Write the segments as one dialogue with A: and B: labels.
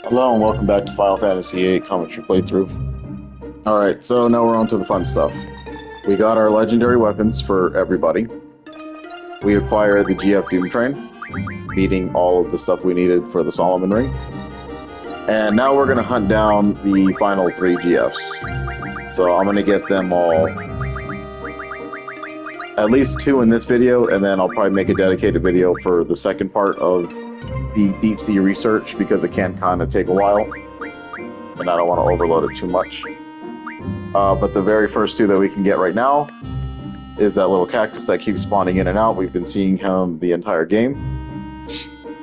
A: Hello and welcome back to Final Fantasy VIII Commentary Playthrough. Alright, so now we're on to the fun stuff. We got our legendary weapons for everybody. We acquired the GF Doom Train, beating all of the stuff we needed for the Solomon Ring. And now we're going to hunt down the final 3 GFs. So I'm going to get them all, at least 2 in this video, and then I'll probably make a dedicated video for the second part of the deep sea research, because it can kind of take a while and I don't want to overload it too much. But the very first 2 that we can get right now is that little cactus that keeps spawning in and out. We've been seeing him the entire game.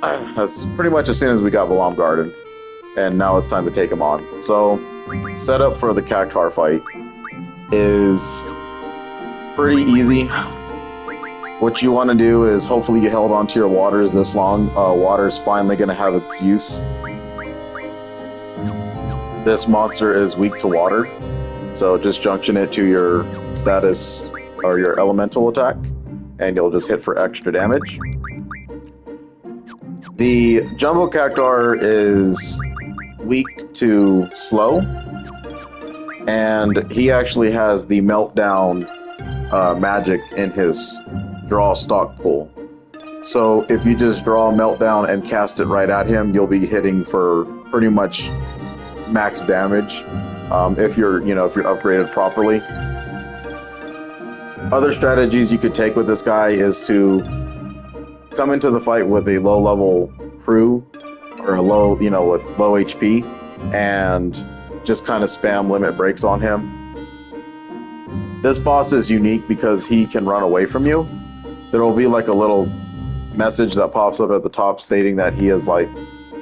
A: That's pretty much as soon as we got Balam Garden, and now it's time to take him on. So setup for the cactar fight is pretty easy. What you want to do is, hopefully you held onto your waters this long. Water's finally going to have its use. This monster is weak to water, so just junction it to your status or your elemental attack, and you'll just hit for extra damage. The Jumbo Cactar is weak to slow, and he actually has the meltdown magic in his draw stock pool. So if you just draw Meltdown and cast it right at him, you'll be hitting for pretty much max damage if you're upgraded properly. Other strategies you could take with this guy is to come into the fight with a low level crew or a low, with low HP, and just kind of spam limit breaks on him. This boss is unique because he can run away from you. There will be like a little message that pops up at the top stating that he has like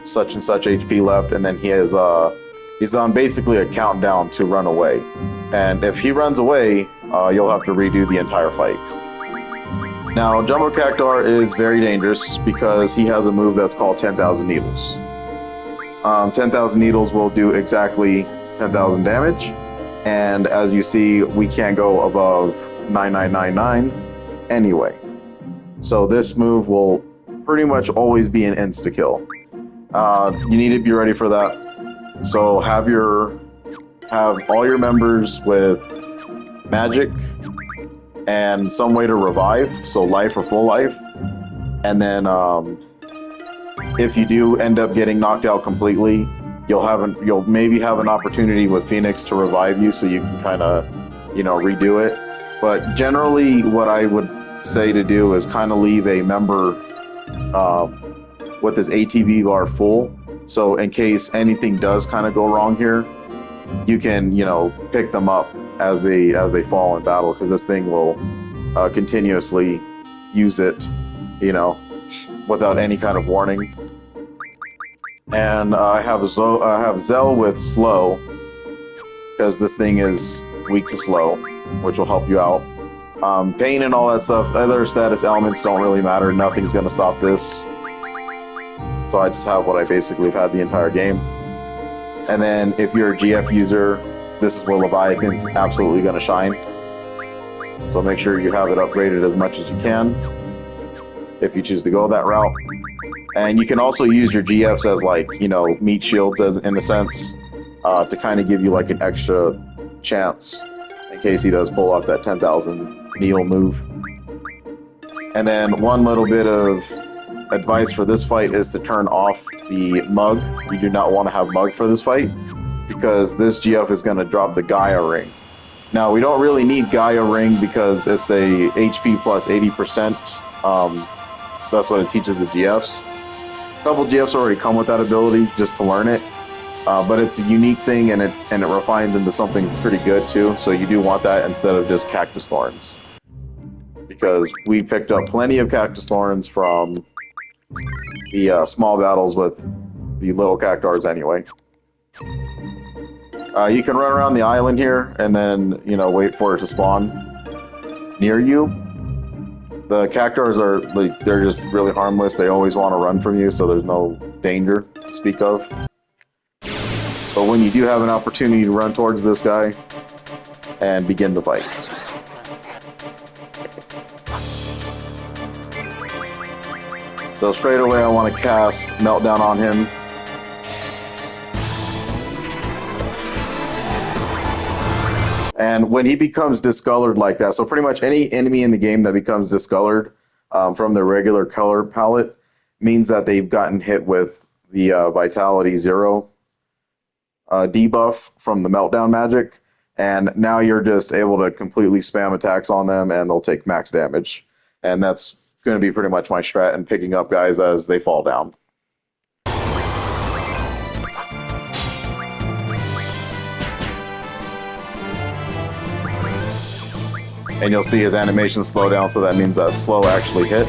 A: such and such HP left, and then he's on basically a countdown to run away. And if he runs away, you'll have to redo the entire fight. Now, Jumbo Cactar is very dangerous because he has a move that's called 10,000 Needles. 10,000 Needles will do exactly 10,000 damage, and as you see, we can't go above 9999 anyway. So this move will pretty much always be an insta-kill. You need to be ready for that. So have all your members with magic and some way to revive, so life or full life. And then if you do end up getting knocked out completely, you'll maybe have an opportunity with Phoenix to revive you, so you can kind of redo it. But generally, what I would say to do is kind of leave a member with his ATB bar full, so in case anything does kind of go wrong here, you can pick them up as they fall in battle, because this thing will continuously use it without any kind of warning. And I have Zell with slow, because this thing is weak to slow, which will help you out. Pain and all that stuff, other status elements don't really matter. Nothing's going to stop this. So I just have what I basically have had the entire game. And then if you're a GF user, this is where Leviathan's absolutely going to shine. So make sure you have it upgraded as much as you can if you choose to go that route. And you can also use your GFs as meat shields, as in a sense, to kind of give you like an extra chance in case he does pull off that 10,000 needle move. And then one little bit of advice for this fight is to turn off the mug. You do not want to have mug for this fight, because this GF is going to drop the Gaia ring. Now, we don't really need Gaia ring because it's a HP plus 80%. That's what it teaches the GFs. A couple GFs already come with that ability just to learn it. But it's a unique thing, and it refines into something pretty good too. So you do want that instead of just Cactus Thorns, because we picked up plenty of Cactus Thorns from the small battles with the little Cactars anyway. You can run around the island here and then wait for it to spawn near you. The Cactars they're just really harmless. They always want to run from you, so there's no danger to speak of. But when you do have an opportunity to run towards this guy and begin the fights. So straight away I want to cast Meltdown on him. And when he becomes discolored like that, so pretty much any enemy in the game that becomes discolored from their regular color palette means that they've gotten hit with the Vitality 0 debuff from the Meltdown magic. And now you're just able to completely spam attacks on them, and they'll take max damage. And that's going to be pretty much my strat in picking up guys as they fall down. And you'll see his animation slow down, so that means that slow actually hit.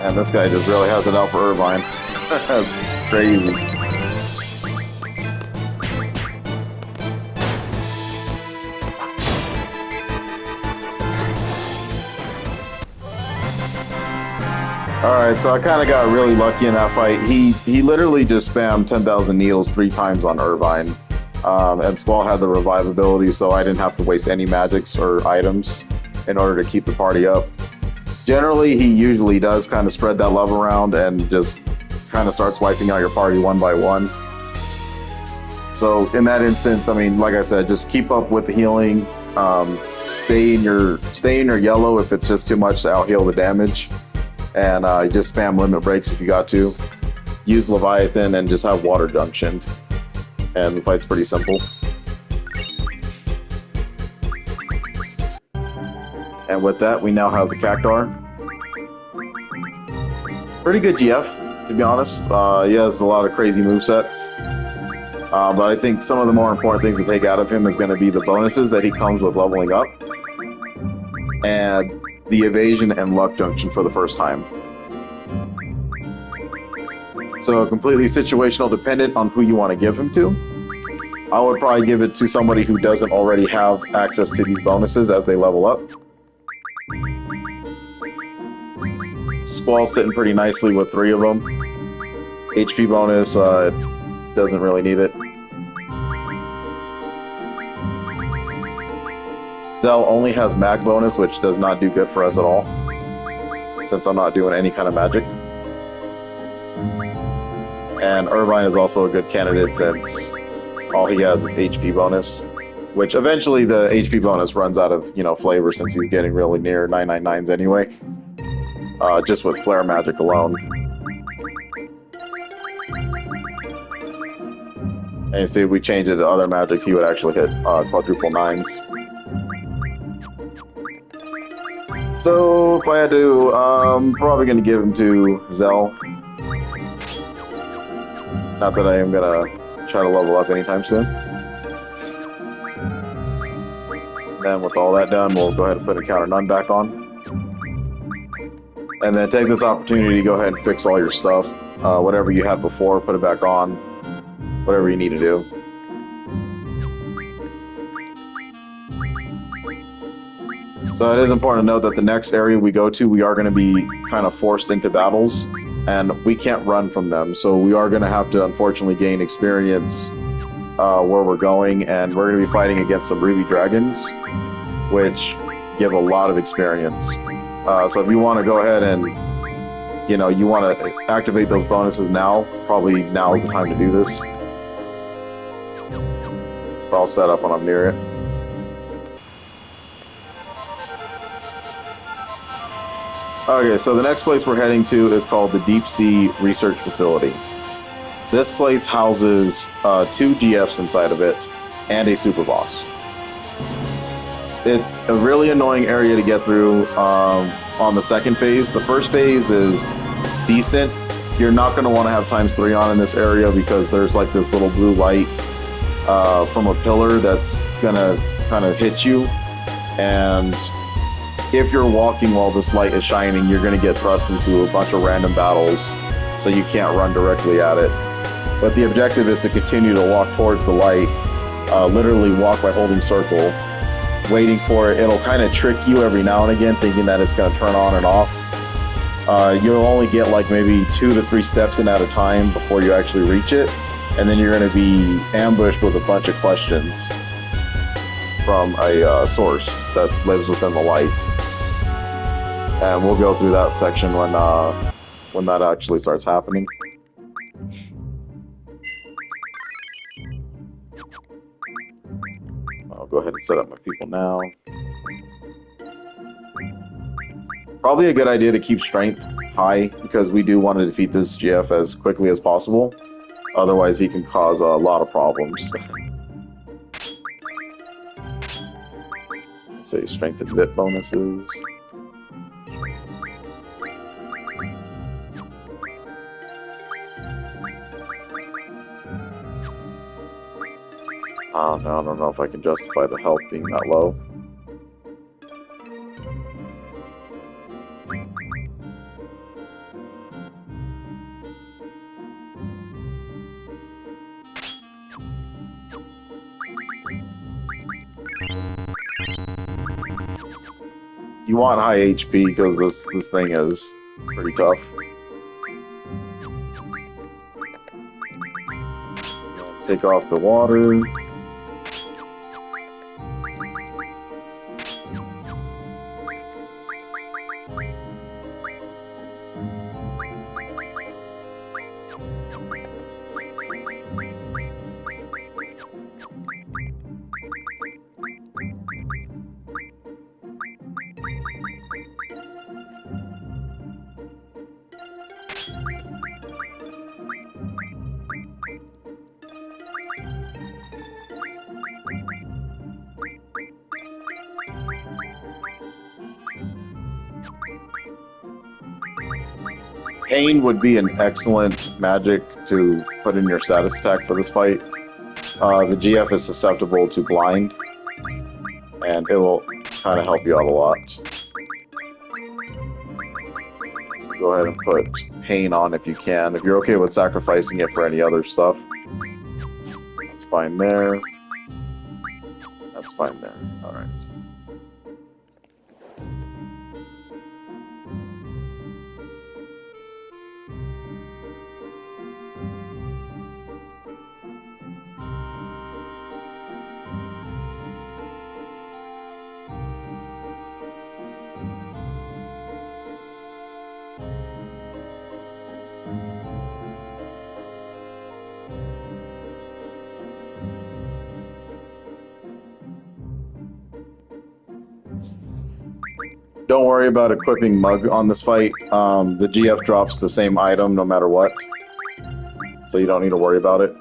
A: And this guy just really has it out for Irvine. That's crazy. Alright, so I kind of got really lucky in that fight. He literally just spammed 10,000 needles 3 times on Irvine. And Squall had the revive ability, so I didn't have to waste any magics or items in order to keep the party up. Generally, he usually does kind of spread that love around and just kind of starts wiping out your party one by one. So in that instance, I mean, like I said, just keep up with the healing. Stay in your yellow if it's just too much to out heal the damage, and just spam limit breaks if you got to. Use Leviathan and just have water junctioned, and the fight's pretty simple. And with that, we now have the Cactuar. Pretty good GF, to be honest. He has a lot of crazy movesets. But I think some of the more important things to take out of him is going to be the bonuses that he comes with leveling up. And the evasion and luck junction for the first time. So completely situational dependent on who you want to give him to. I would probably give it to somebody who doesn't already have access to these bonuses as they level up. Squall's sitting pretty nicely with 3 of them. HP bonus, doesn't really need it. Zell only has mag bonus, which does not do good for us at all, since I'm not doing any kind of magic. And Irvine is also a good candidate since all he has is HP bonus, which eventually the HP bonus runs out of, flavor since he's getting really near 999s anyway. Just with flare magic alone. And you see, if we change it to other magics, he would actually hit quadruple 9s. So, if I had to, I'm probably going to give him to Zell. Not that I am going to try to level up anytime soon. Then with all that done, we'll go ahead and put Encounter None back on. And then take this opportunity to go ahead and fix all your stuff. Whatever you had before, put it back on. Whatever you need to do. So it is important to note that the next area we go to, we are going to be kind of forced into battles, and we can't run from them. So we are going to have to, unfortunately, gain experience where we're going, and we're going to be fighting against some Ruby Dragons, which give a lot of experience. So if you want to go ahead and, you want to activate those bonuses now, probably now is the time to do this. But I'll set up when I'm near it. Okay, so the next place we're heading to is called the Deep Sea Research Facility. This place houses 2 GFs inside of it and a super boss. It's a really annoying area to get through on the second phase. The first phase is decent. You're not going to want to have ×3 on in this area because there's like this little blue light from a pillar that's going to kind of hit you. And if you're walking while this light is shining, you're going to get thrust into a bunch of random battles, so you can't run directly at it. But the objective is to continue to walk towards the light, literally walk by holding circle, waiting for it. It'll kind of trick you every now and again, thinking that it's going to turn on and off. You'll only get like maybe 2 to 3 steps in at a time before you actually reach it, and then you're going to be ambushed with a bunch of questions from a source that lives within the light. And we'll go through that section when that actually starts happening. I'll go ahead and set up my people now. Probably a good idea to keep strength high, because we do want to defeat this GF as quickly as possible. Otherwise, he can cause a lot of problems. Let's say strength and bit bonuses. I don't know if I can justify the health being that low. You want high HP because this thing is pretty tough. Take off the water. Pain would be an excellent magic to put in your status attack for this fight. The GF is susceptible to blind, and it will kind of help you out a lot. So go ahead and put Pain on if you can. If you're okay with sacrificing it for any other stuff, that's fine there. That's fine there. Alright. Don't worry about equipping Mug on this fight. The GF drops the same item no matter what, so you don't need to worry about it.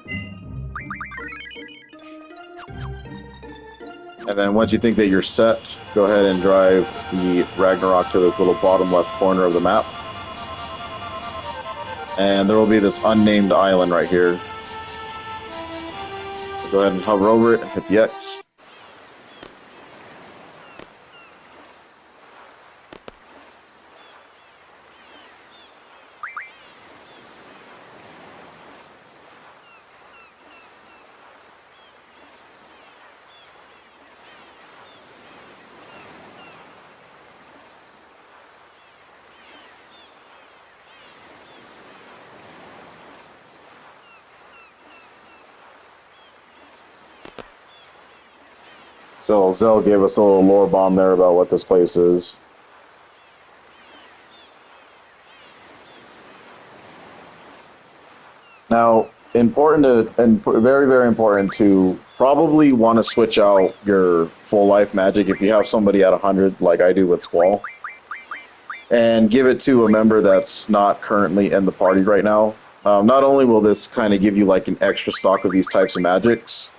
A: And then once you think that you're set, go ahead and drive the Ragnarok to this little bottom left corner of the map. And there will be this unnamed island right here. So go ahead and hover over it and hit the X. So Zell gave us a little lore bomb there about what this place is. Now, very, very important to probably want to switch out your full life magic if you have somebody at 100 like I do with Squall, and give it to a member that's not currently in the party right now. Not only will this kind of give you like an extra stock of these types of magics,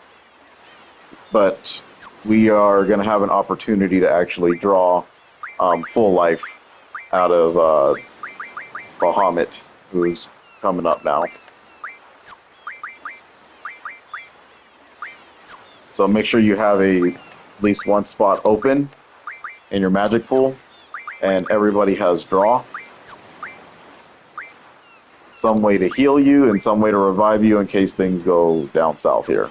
A: but we are going to have an opportunity to actually draw full life out of Bahamut, who's coming up now. So make sure you have at least one spot open in your magic pool, and everybody has draw. Some way to heal you and some way to revive you in case things go down south here.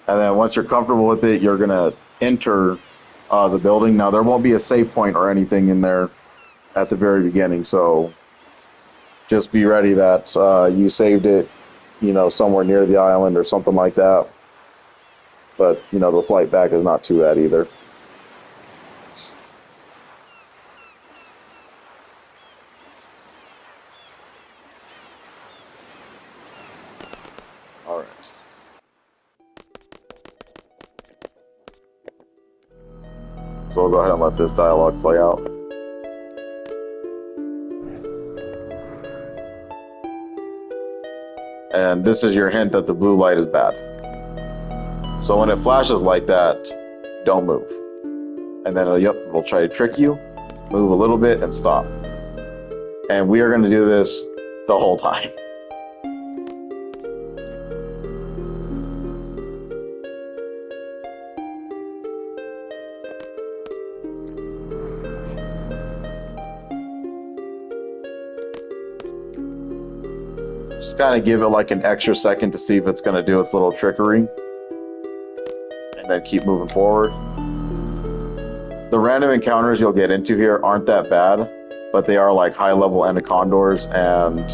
A: And then once you're comfortable with it, you're going to enter the building. Now, there won't be a save point or anything in there at the very beginning, so just be ready that you saved it, somewhere near the island or something like that. But, the flight back is not too bad either. All right. So we'll go ahead and let this dialogue play out. And this is your hint that the blue light is bad. So when it flashes like that, don't move. And then it'll try to trick you, move a little bit, and stop. And we are going to do this the whole time. Just kind of give it like an extra second to see if it's going to do its little trickery. And then keep moving forward. The random encounters you'll get into here aren't that bad, but they are like high-level Endocondors and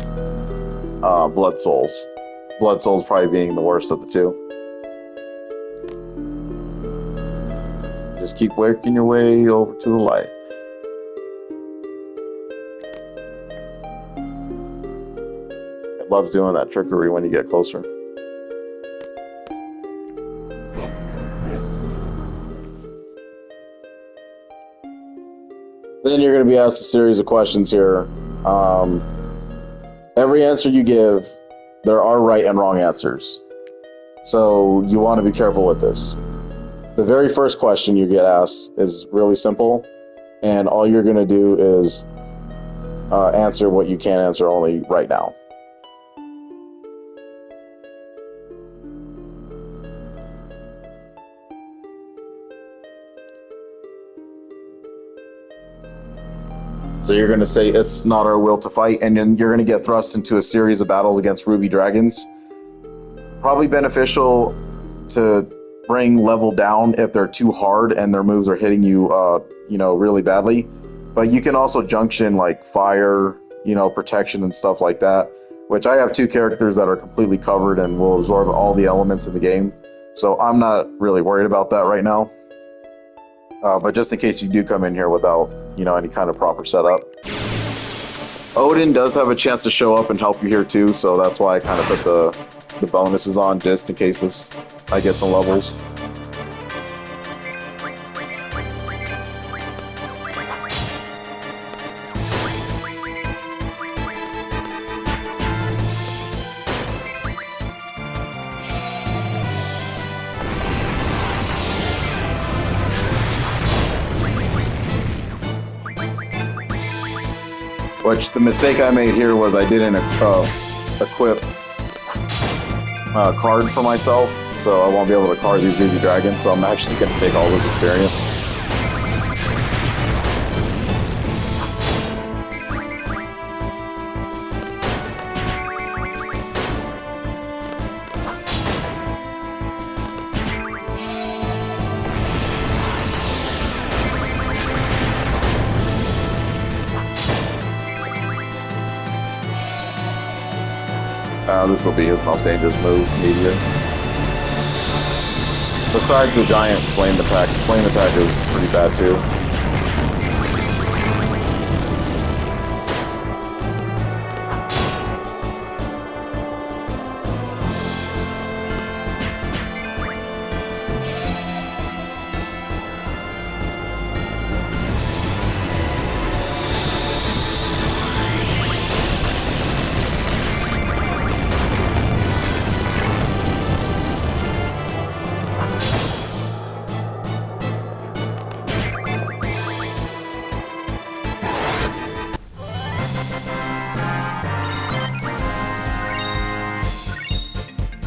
A: Blood Souls. Blood Souls probably being the worst of the two. Just keep working your way over to the light. It loves doing that trickery when you get closer. Then you're going to be asked a series of questions here. Every answer you give, there are right and wrong answers. So you want to be careful with this. The very first question you get asked is really simple, and all you're going to do is answer what you can answer only right now. So you're going to say, it's not our will to fight, and then you're going to get thrust into a series of battles against ruby dragons. Probably beneficial to bring level down if they're too hard and their moves are hitting you, really badly. But you can also junction like fire, protection and stuff like that, which I have two characters that are completely covered and will absorb all the elements in the game. So I'm not really worried about that right now. But just in case you do come in here without, any kind of proper setup. Odin does have a chance to show up and help you here too, so that's why I kind of put the bonuses on, just in case I get some levels. Which, the mistake I made here was I didn't equip a card for myself, so I won't be able to card these ruby dragons, so I'm actually going to take all this experience. This will be his most dangerous move, immediate. Besides the giant flame attack is pretty bad too.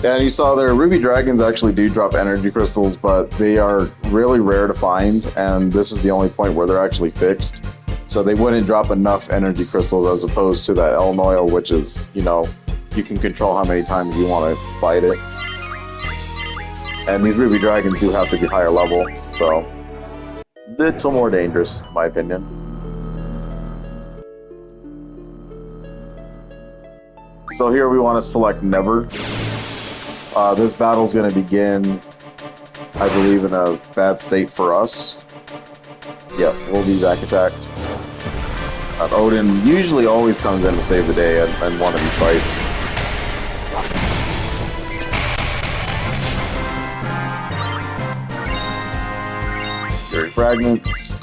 A: Yeah, and you saw there, ruby dragons actually do drop energy crystals, but they are really rare to find, and this is the only point where they're actually fixed. So they wouldn't drop enough energy crystals as opposed to that Elnoil, which is, you know, you can control how many times you want to fight it. And these ruby dragons do have to be higher level, so a little more dangerous, in my opinion. So here we want to select Never. This battle's going to begin, I believe, in a bad state for us. Yep, we'll be back attacked. Odin usually always comes in to save the day in one of these fights. Fury fragments.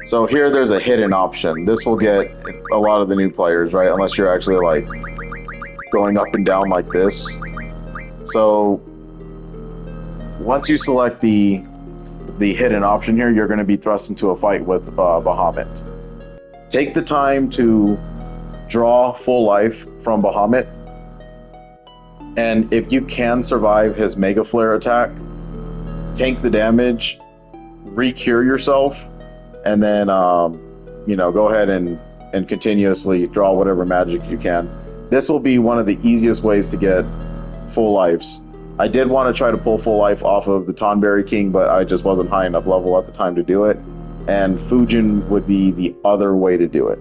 A: So here there's a hidden option. This will get a lot of the new players, right? Unless you're actually like going up and down like this. So once you select the hidden option here, you're going to be thrust into a fight with Bahamut. Take the time to draw full life from Bahamut, and if you can survive his Mega Flare attack, tank the damage, re-cure yourself, and then you know, go ahead and continuously draw whatever magic you can. This will be one of the easiest ways to get full lives. I did want to try to pull full life off of the Tonberry King, but I just wasn't high enough level at the time to do it. And Fujin would be the other way to do it.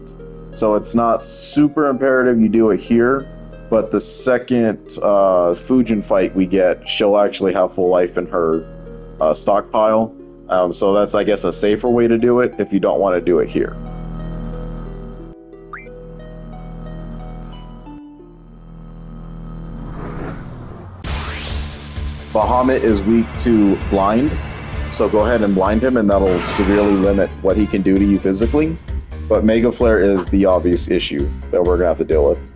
A: So it's not super imperative you do it here, but the second Fujin fight we get, she'll actually have full life in her stockpile. So that's, I guess, a safer way to do it if you don't want to do it here. Bahamut is weak to blind, so go ahead and blind him, and that'll severely limit what he can do to you physically. But Mega Flare is the obvious issue that we're going to have to deal with.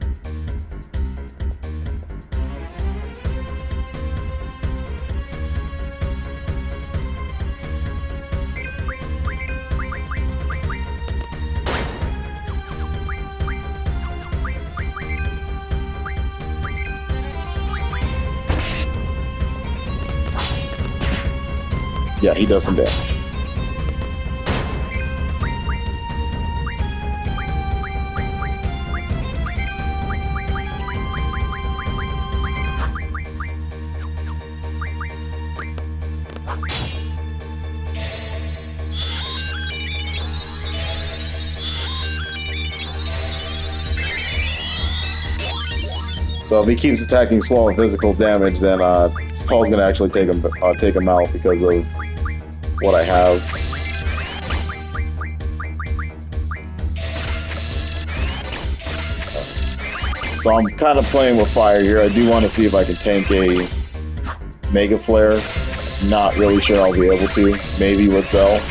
A: Yeah, he does some damage. So if he keeps attacking Squall with physical damage, then Squall's gonna actually take him out because of what I have. So I'm kind of playing with fire here. I do want to see if I can tank a Mega Flare. Not really sure I'll be able to. Maybe with Zell.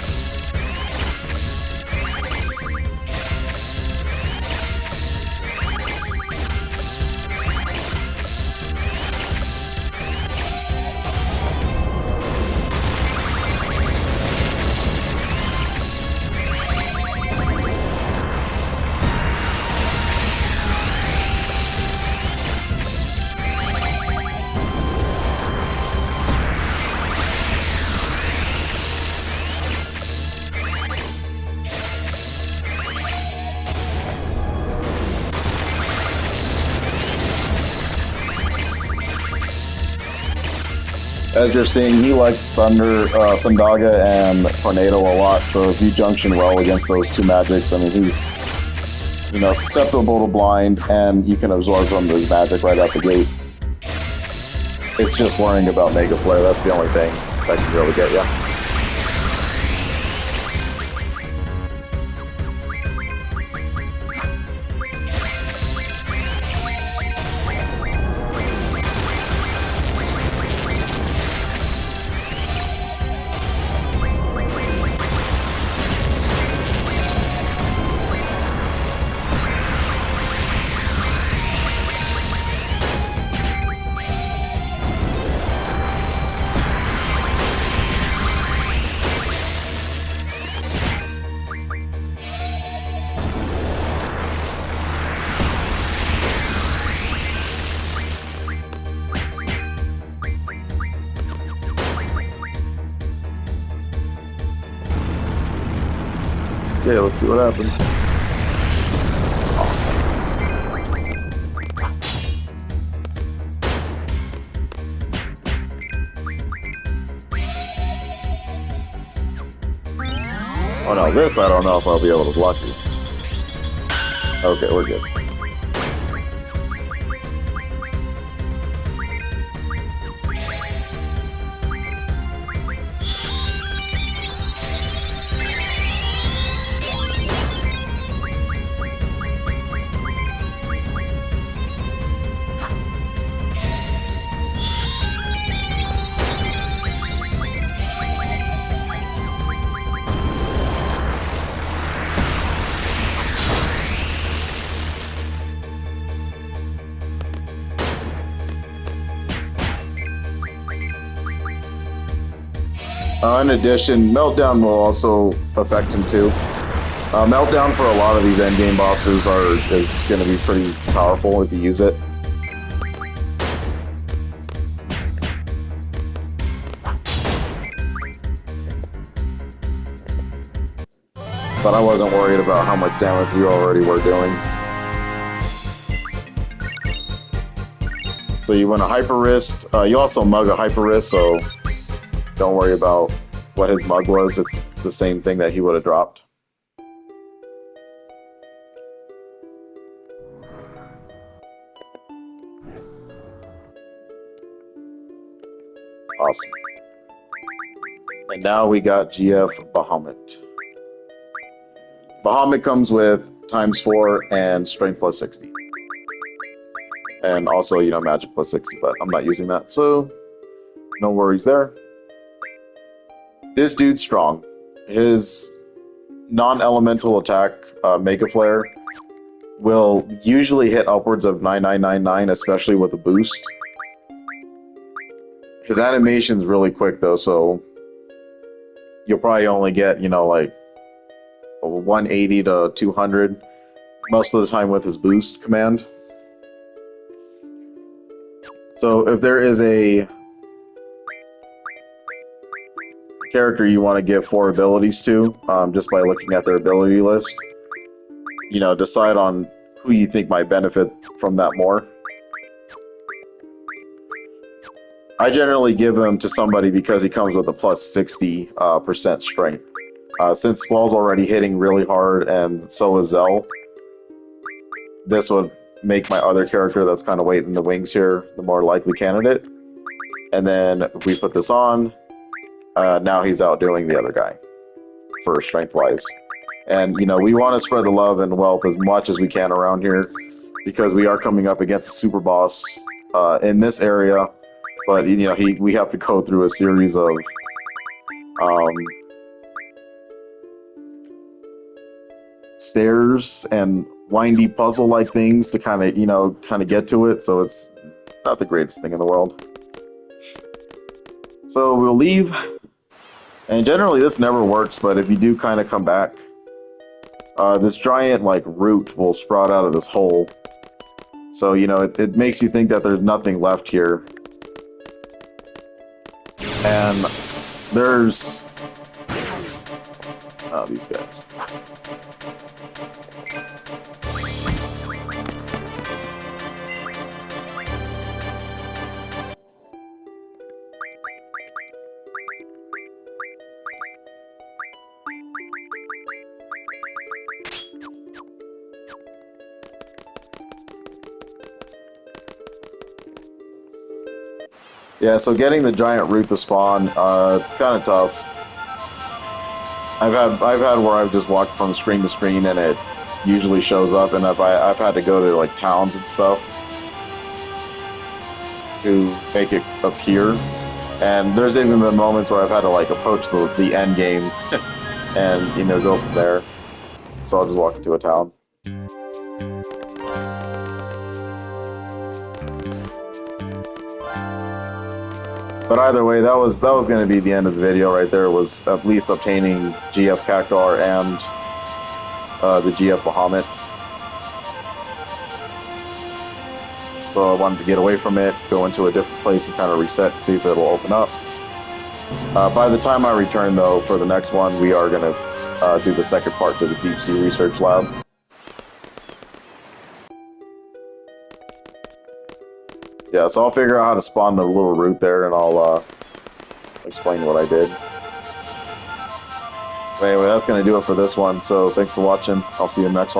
A: As you're seeing, he likes Thundaga and Tornado a lot, so if you junction well against those two magics, I mean, he's, you know, susceptible to blind, and you can absorb from his magic right out the gate. It's just worrying about Mega Flare, that's the only thing that can really get you. Okay, let's see what happens. Awesome. Oh no, this I don't know if I'll be able to block these. Okay, we're good. In addition, Meltdown will also affect him too. Meltdown for a lot of these endgame bosses is going to be pretty powerful if you use it. But I wasn't worried about how much damage we already were doing. So you win a Hyper Wrist. You also mug a Hyper Wrist, so don't worry about what his mug was. It's the same thing that he would have dropped. Awesome. And now we got GF Bahamut. Bahamut comes with ×4 and strength plus 60. And also, you know, magic plus 60, but I'm not using that, so no worries there. This dude's strong. His non-elemental attack, Mega Flare, will usually hit upwards of 9999, especially with a boost. His animation's really quick though, so you'll probably only get, you know, like 180 to 200 most of the time with his boost command. So if there is a character you want to give 4 abilities to, just by looking at their ability list, you know, decide on who you think might benefit from that more. I generally give him to somebody because he comes with a plus 60% strength. Since Squall's already hitting really hard and so is Zell, this would make my other character that's kind of waiting in the wings here the more likely candidate. And then if we put this on, now he's outdoing the other guy for strength-wise. And, you know, we want to spread the love and wealth as much as we can around here because we are coming up against a super boss in this area. But, you know, we have to go through a series of stairs and windy puzzle-like things to kind of get to it. So it's not the greatest thing in the world. So we'll leave. And generally this never works, but if you do kind of come back, this giant like root will sprout out of this hole. So, you know, it makes you think that there's nothing left here. And there's these guys. Yeah, so getting the giant root to spawn, it's kind of tough. I've had where I've just walked from screen to screen and it usually shows up, and I've had to go to like towns and stuff to make it appear. And there's even been moments where I've had to like approach the end game and, you know, go from there. So I'll just walk into a town. But either way, that was going to be the end of the video right there. Was at least obtaining GF Cactuar and the GF Bahamut. So I wanted to get away from it, go into a different place and kind of reset and see if it'll open up. By the time I return, though, for the next one, we are going to do the second part to the deep sea research lab. Yeah, so I'll figure out how to spawn the little root there, and I'll explain what I did. But anyway, that's going to do it for this one, so thanks for watching. I'll see you in the next one.